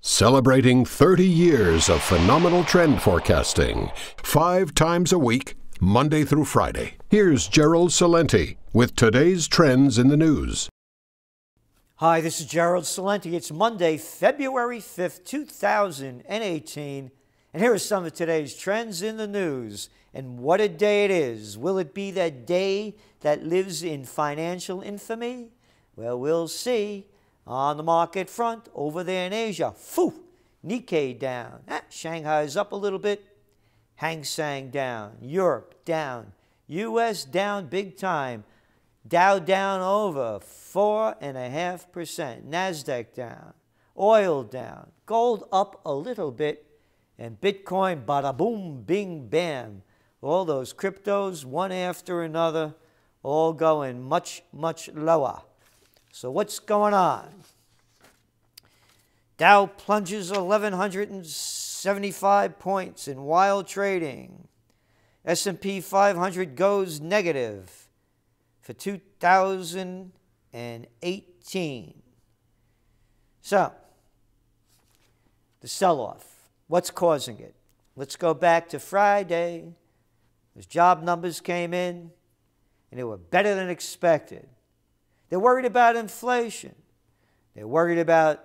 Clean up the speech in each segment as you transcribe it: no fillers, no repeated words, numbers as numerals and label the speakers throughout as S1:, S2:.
S1: Celebrating 30 years of phenomenal trend forecasting, 5 times a week, Monday through Friday. Here's Gerald Celente with today's trends in the news.
S2: Hi, this is Gerald Celente. It's Monday, February 5th, 2018. And here are some of today's trends in the news. And what a day it is. Will it be that day that lives in financial infamy? Well, we'll see. On the market front, over there in Asia, Nikkei down. Shanghai's up a little bit. Hang Seng down. Europe down. U.S. down big time. Dow down over 4.5%. NASDAQ down. Oil down. Gold up a little bit. And Bitcoin, bada boom, bing, bam. All those cryptos, one after another, all going much, much lower. So what's going on? Dow plunges 1,175 points in wild trading. S&P 500 goes negative for 2018. So, the sell-off, what's causing it? Let's go back to Friday. Those job numbers came in, and they were better than expected. They're worried about inflation. They're worried about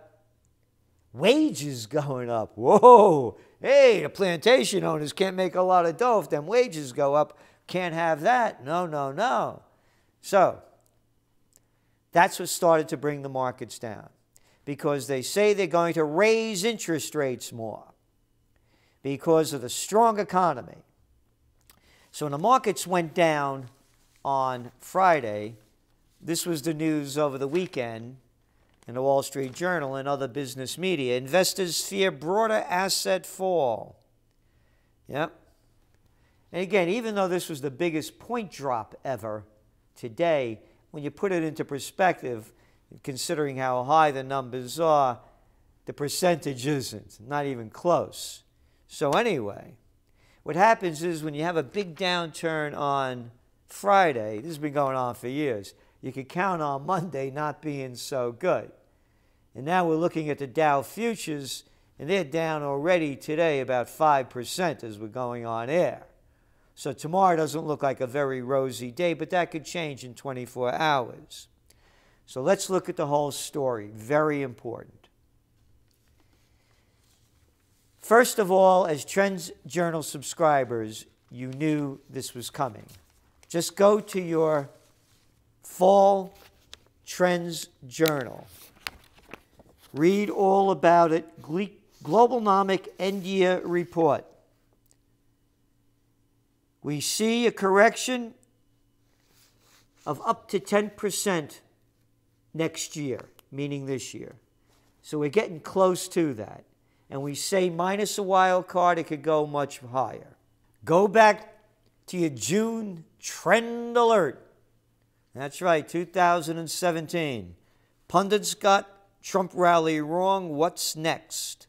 S2: wages going up. Whoa, hey, the plantation owners can't make a lot of dough if them wages go up. Can't have that. No, no, no. So that's what started to bring the markets down, because they say they're going to raise interest rates more because of the strong economy. So when the markets went down on Friday, this was the news over the weekend in the Wall Street Journal and other business media. Investors fear broader asset fall. Yep. And again, even though this was the biggest point drop ever today, when you put it into perspective, considering how high the numbers are, the percentage isn't, not even close. So anyway, what happens is when you have a big downturn on Friday, this has been going on for years, you could count on Monday not being so good. And now we're looking at the Dow futures, and they're down already today about 5% as we're going on air. So tomorrow doesn't look like a very rosy day, but that could change in 24 hours. So let's look at the whole story. Very important. First of all, as TrendsJournal subscribers, you knew this was coming. Just go to your Fall Trends Journal. Read all about it. Globalnomic End-Year Report. We see a correction of up to 10% next year, meaning this year. So we're getting close to that. And we say minus a wild card, it could go much higher. Go back to your June trend alert. That's right, 2017. Pundits got Trump rally wrong. What's next?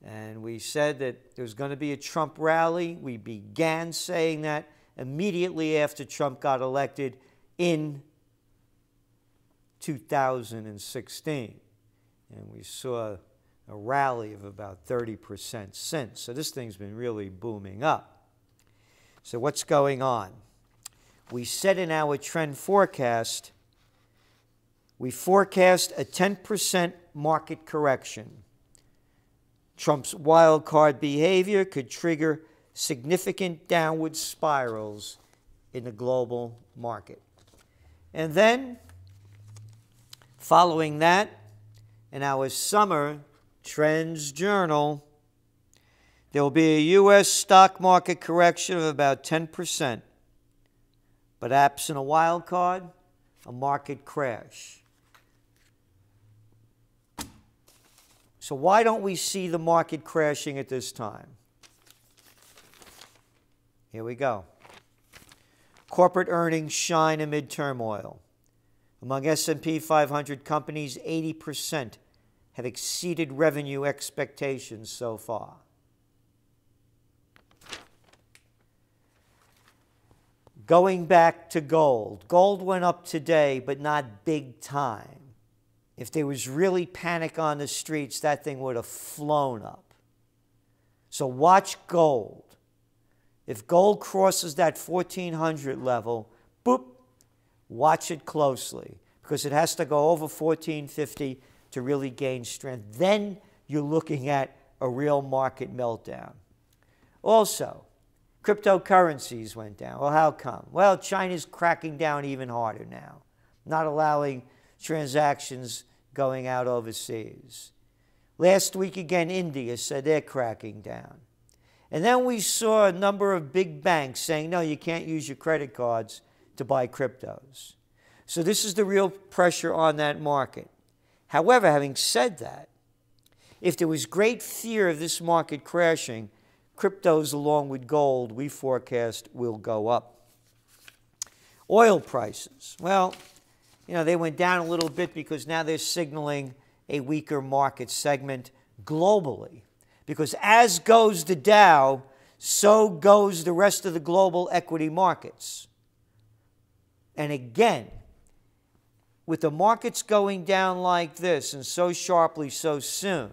S2: And we said that there was going to be a Trump rally. We began saying that immediately after Trump got elected in 2016. And we saw a rally of about 30% since. So this thing's been really booming up. So what's going on? We said in our trend forecast, we forecast a 10% market correction. Trump's wild card behavior could trigger significant downward spirals in the global market. And then, following that, in our summer Trends Journal, there will be a U.S. stock market correction of about 10%. But absent a wild card, a market crash. So why don't we see the market crashing at this time? Here we go. Corporate earnings shine amid turmoil. Among S&P 500 companies, 80% have exceeded revenue expectations so far. Going back to gold. Gold went up today, but not big time. if there was really panic on the streets, that thing would have flown up. So watch gold. If gold crosses that 1400 level, boop, watch it closely, because it has to go over 1450 to really gain strength. Then you're looking at a real market meltdown. Also, cryptocurrencies went down. Well, how come? Well, China's cracking down even harder now, not allowing transactions going out overseas. Last week again, India said they're cracking down. And then we saw a number of big banks saying, no, you can't use your credit cards to buy cryptos. So this is the real pressure on that market. However, having said that, if there was great fear of this market crashing, cryptos along with gold, we forecast, will go up. Oil prices, well, they went down a little bit because now they're signaling a weaker market segment globally. Because as goes the Dow, so goes the rest of the global equity markets. And again, with the markets going down like this and so sharply so soon,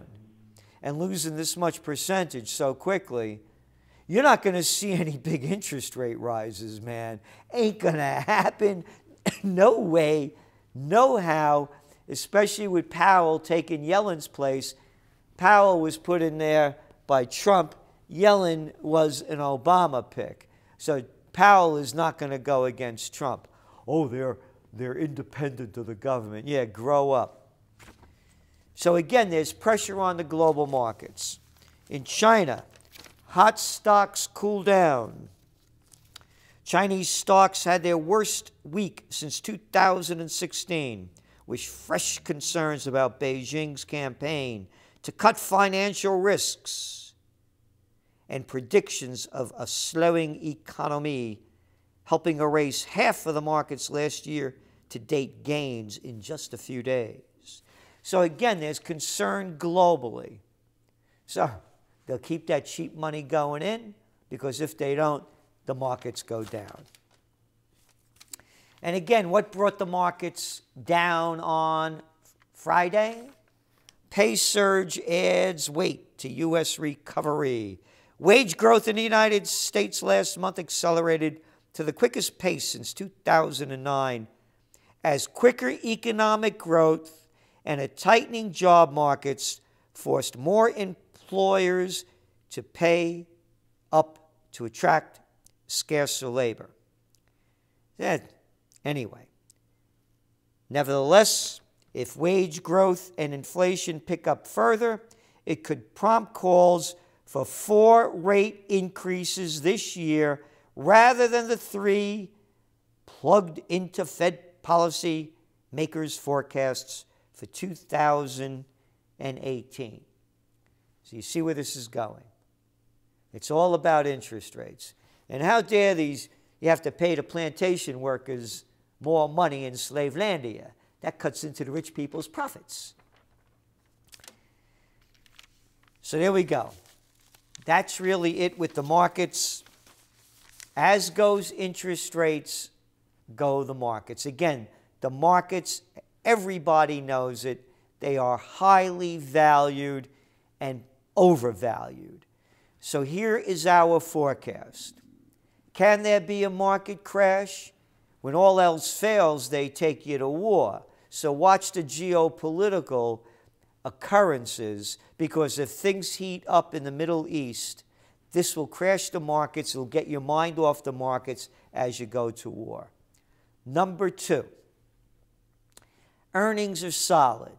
S2: and losing this much percentage so quickly, you're not going to see any big interest rate rises, man. Ain't going to happen. No way, no how, especially with Powell taking Yellen's place. Powell was put in there by Trump. Yellen was an Obama pick. So Powell is not going to go against Trump. Oh, they're independent of the government. Yeah, grow up. So again, there's pressure on the global markets. In China, hot stocks cool down. Chinese stocks had their worst week since 2016, with fresh concerns about Beijing's campaign to cut financial risks and predictions of a slowing economy, helping erase half of the market's last year to date gains in just a few days. So again, there's concern globally. So they'll keep that cheap money going in, because if they don't, the markets go down. And again, what brought the markets down on Friday? Pay surge adds weight to U.S. recovery. Wage growth in the United States last month accelerated to the quickest pace since 2009, as quicker economic growth and a tightening job markets forced more employers to pay up to attract scarcer labor. Anyway, nevertheless, if wage growth and inflation pick up further, it could prompt calls for 4 rate increases this year rather than the 3 plugged into Fed policy makers' forecasts for 2018. So you see where this is going. It's all about interest rates. And how dare you have to pay the plantation workers more money in Slavelandia. That cuts into the rich people's profits. So there we go. That's really it with the markets. As goes interest rates, go the markets. Again, the markets, everybody knows it. They are highly valued and overvalued. So here is our forecast. Can there be a market crash? When all else fails, they take you to war. So watch the geopolitical occurrences, because if things heat up in the Middle East, this will crash the markets. It'll get your mind off the markets as you go to war. Number 2, earnings are solid.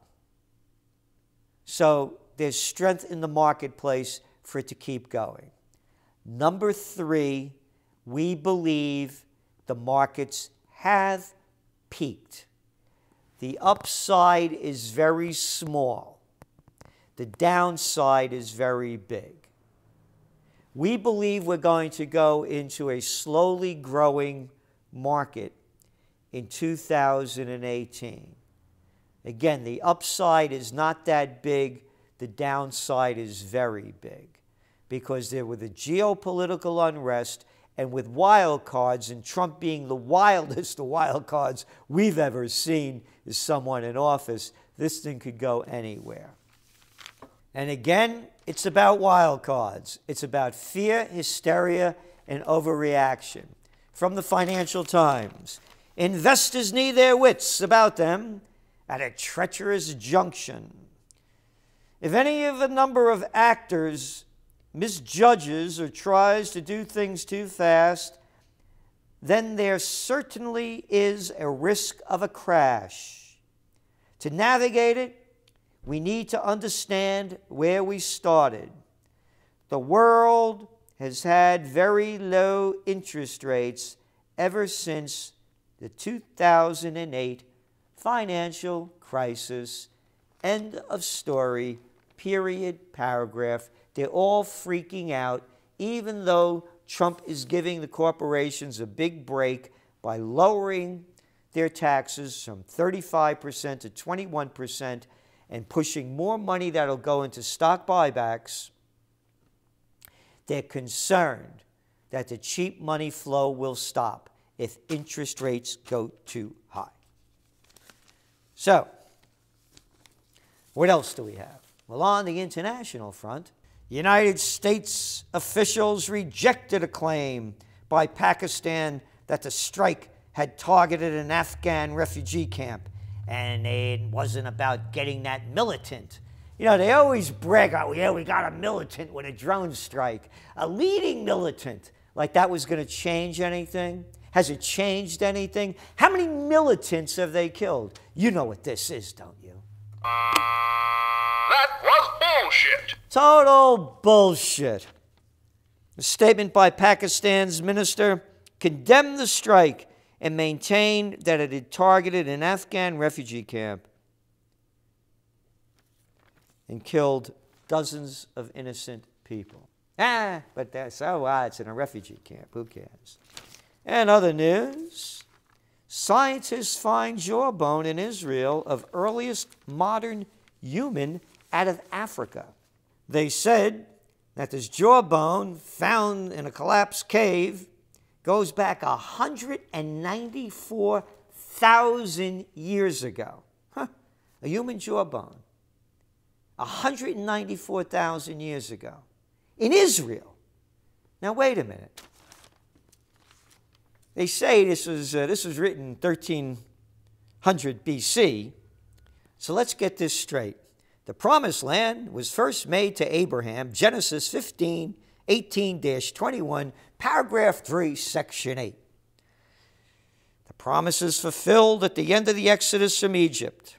S2: So there's strength in the marketplace for it to keep going. Number 3, we believe the markets have peaked. The upside is very small. The downside is very big. We believe we're going to go into a slowly growing market in 2018. Again, the upside is not that big. The downside is very big, because there were the geopolitical unrest, and with wildcards, and Trump being the wildest of wildcards we've ever seen as someone in office, This thing could go anywhere. And again, it's about wild cards. It's about fear, hysteria, and overreaction. From the Financial Times, investors need their wits about them at a treacherous junction. If any of a number of actors misjudges or tries to do things too fast, then there certainly is a risk of a crash. To navigate it, we need to understand where we started. The world has had very low interest rates ever since the 2008 financial crisis. End of story, period, paragraph. They're all freaking out, even though Trump is giving the corporations a big break by lowering their taxes from 35% to 21% and pushing more money that'll go into stock buybacks. They're concerned that the cheap money flow will stop if interest rates go too high. So, what else do we have? Well, on the international front, United States officials rejected a claim by Pakistan that the strike had targeted an Afghan refugee camp, and it wasn't about getting that militant. You know, they always brag, oh, yeah, we got a militant with a drone strike. A leading militant. Like that was going to change anything? Has it changed anything? How many militants have they killed? You know what this is, don't you?
S3: That was bullshit.
S2: Total bullshit. A statement by Pakistan's minister condemned the strike and maintained that it had targeted an Afghan refugee camp and killed dozens of innocent people. But that's, it's in a refugee camp. Who cares? And other news, scientists find jawbone in Israel of earliest modern human out of Africa. They said that this jawbone found in a collapsed cave goes back 194,000 years ago. A human jawbone. 194,000 years ago. In Israel. Now, wait a minute. They say this was written 1300 BC. So let's get this straight. The Promised Land was first made to Abraham, Genesis 15, 18-21, paragraph 3, section 8. The promise is fulfilled at the end of the Exodus from Egypt.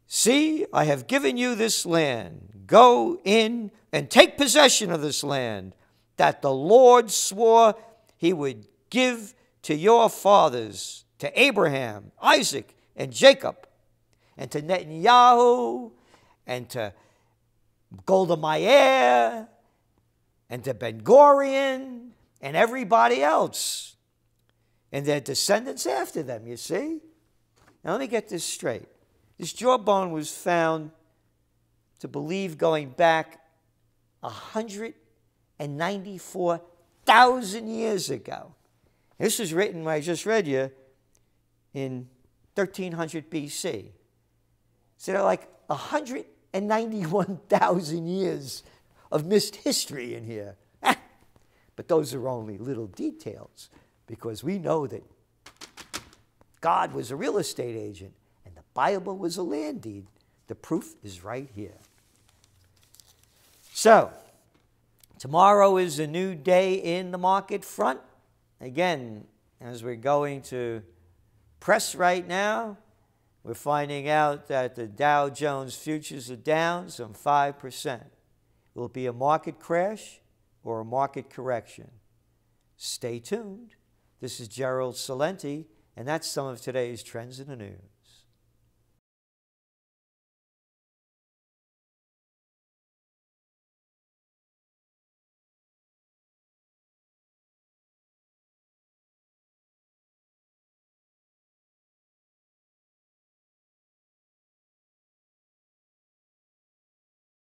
S2: See, I have given you this land. Go in and take possession of this land that the Lord swore he would give to your fathers, to Abraham, Isaac, and Jacob, and to Netanyahu, and to Golda Meir, and to Ben-Gurion, and everybody else, and their descendants after them, you see? Now, let me get this straight. This jawbone was found, to believe, going back 194,000 years ago. This was written, I just read you, in 1300 BC. So there are like 191,000 years of missed history in here. But those are only little details, because we know that God was a real estate agent and the Bible was a land deed. The proof is right here. So, tomorrow is a new day in the market front. Again, as we're going to press right now, we're finding out that the Dow Jones futures are down some 5%. Will it be a market crash or a market correction? Stay tuned. This is Gerald Celente, and that's some of today's trends in the news.